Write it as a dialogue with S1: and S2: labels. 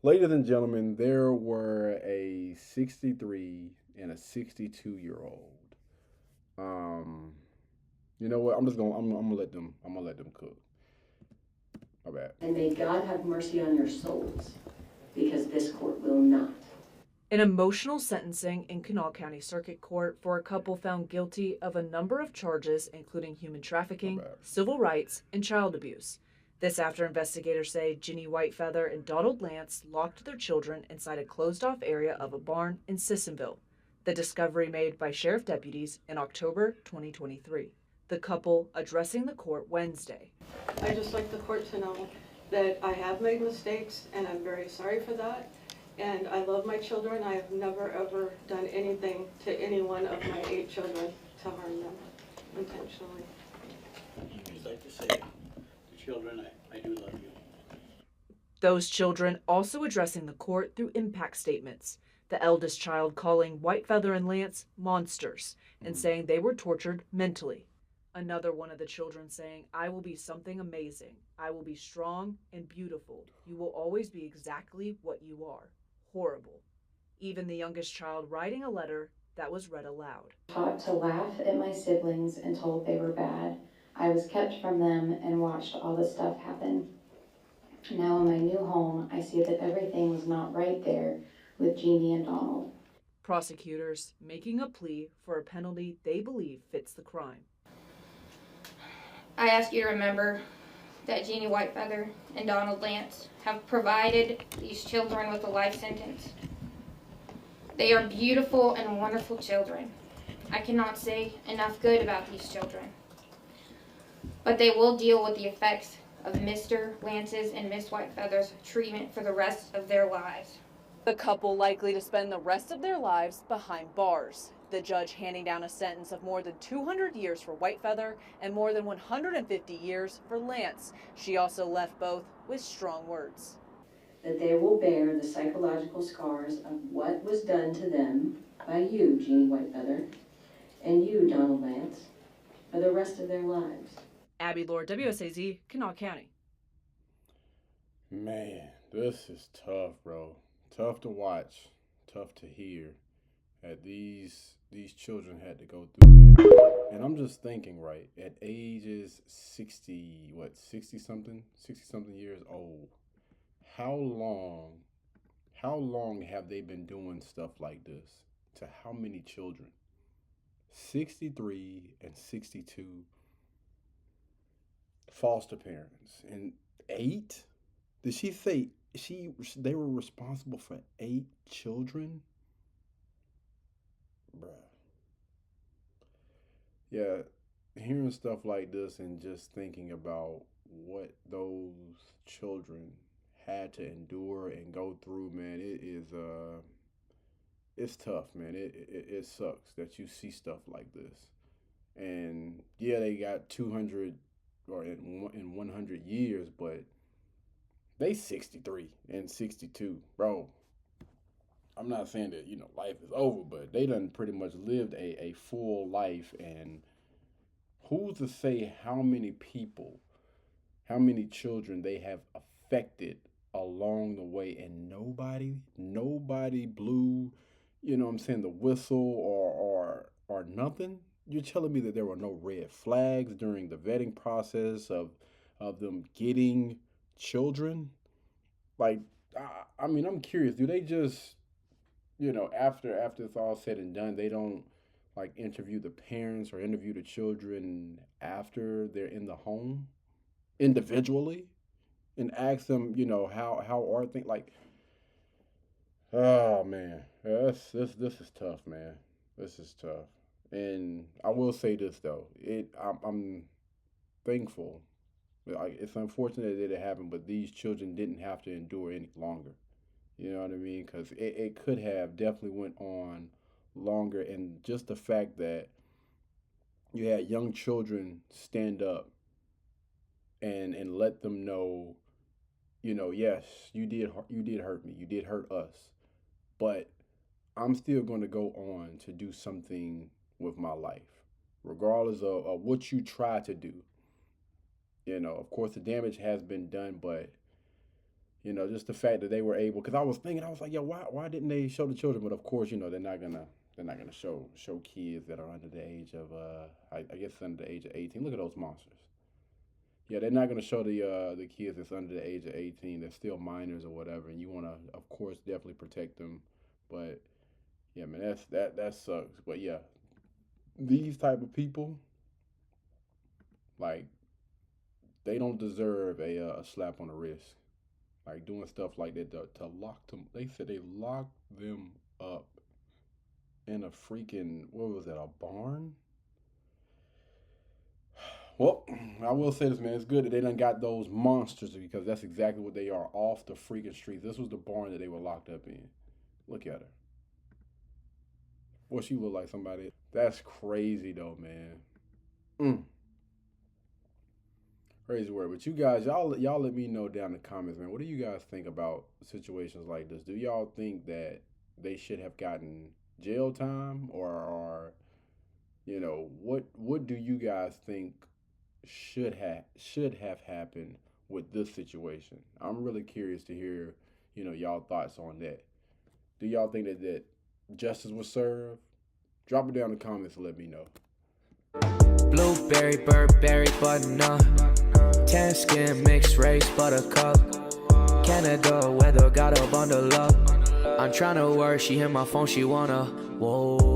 S1: Ladies and gentlemen, there were a 63 and a 62-year-old. Um, you know what? I'm gonna let them. I'm gonna let them cook. My bad.
S2: And may God have mercy on your souls, because this court will not.
S3: An emotional sentencing in Kanawha County Circuit Court for a couple found guilty of a number of charges, including human
S1: My
S3: trafficking,
S1: bad.
S3: civil rights, and child abuse. This after investigators say Ginny Whitefeather and Donald Lance locked their children inside a closed off area of a barn in Sissonville. The discovery made by sheriff deputies in October 2023. The couple addressing the court Wednesday.
S4: I just like the court to know that I have made mistakes and I'm very sorry for that. And I love my children. I have never ever done anything to any one of my 8 children to harm them intentionally.
S5: I'd like to say to children, I do love you.
S3: Those children also addressing the court through impact statements. The eldest child calling Whitefeather and Lance monsters and saying they were tortured mentally. Another one of the children saying, I will be something amazing. I will be strong and beautiful. You will always be exactly what you are. Horrible. Even the youngest child writing a letter that was read aloud.
S6: Taught to laugh at my siblings and told they were bad. I was kept from them and watched all this stuff happen. Now in my new home, I see that everything was not right there with Jeannie and Donald.
S3: Prosecutors making a plea for a penalty they believe fits the crime.
S7: I ask you to remember that Jeannie Whitefeather and Donald Lance have provided these children with a life sentence. They are beautiful and wonderful children. I cannot say enough good about these children. But they will deal with the effects of Mr. Lance's and Miss Whitefeather's treatment for the rest of their lives.
S3: The couple likely to spend the rest of their lives behind bars. The judge handing down a sentence of more than 200 years for Whitefeather and more than 150 years for Lance. She also left both with strong words.
S2: That they will bear the psychological scars of what was done to them by you, Jeannie Whitefeather, and you, Donald Lance, for the rest of their lives.
S3: Abby Lord, WSAZ, Kanawha County.
S1: Man, this is tough, bro. Tough to watch, tough to hear that these children had to go through that. And I'm just thinking, right, at ages 60 something years old, how long have they been doing stuff like this to how many children? 63 and 62 foster parents and 8? Did she say they were responsible for 8 children? Bruh. Yeah, hearing stuff like this and just thinking about what those children had to endure and go through, man, it's tough, man. It sucks that you see stuff like this. And yeah, they got 200 or in 100 years, but they 63 and 62, bro. I'm not saying that life is over, but they done pretty much lived a full life. And who's to say how many people, how many children they have affected along the way, and nobody blew, what I'm saying, the whistle or nothing. You're telling me that there were no red flags during the vetting process of them getting children? Like, I mean, I'm curious. Do they just, after it's all said and done, they don't like interview the parents or interview the children after they're in the home individually and ask them, how are things? Like, oh man, this is tough, man. This is tough. And I will say this though, I'm thankful. Like, it's unfortunate that it happened, but these children didn't have to endure any longer. You know what I mean? Because it could have definitely went on longer, and just the fact that you had young children stand up and let them know, yes, you did hurt me, you did hurt us, but I'm still going to go on to do something with my life, regardless of what you try to do. Of course, the damage has been done, but You know, just the fact that they were able. Because I was thinking, I was like, yo, why didn't they show the children? But of course, you know, they're not gonna show kids that are under the age of I guess under the age of 18. Look at those monsters. Yeah, they're not gonna show the kids that's under the age of 18. They're still minors or whatever, and you wanna, of course, definitely protect them. But yeah, man, that sucks. But yeah, these type of people, like, they don't deserve a slap on the wrist. Like doing stuff like that to lock them. They said they locked them up in a freaking, what was that, a barn? Well, I will say this, man. It's good that they done got those monsters, because that's exactly what they are, off the freaking streets. This was the barn that they were locked up in. Look at her. Boy, she look like somebody. That's crazy though, man. Crazy word. But you guys, y'all let me know down in the comments, man. What do you guys think about situations like this? Do y'all think that they should have gotten jail time, or you know, what do you guys think should have happened with this situation? I'm really curious to hear, you know, y'all thoughts on that. Do y'all think that justice was served? Drop it down in the comments and let me know.
S8: Blueberry, Burberry, button-up, tan skin, mixed race, buttercup, Canada weather, got a bundle up. I'm tryna work, she hit my phone, she wanna, whoa.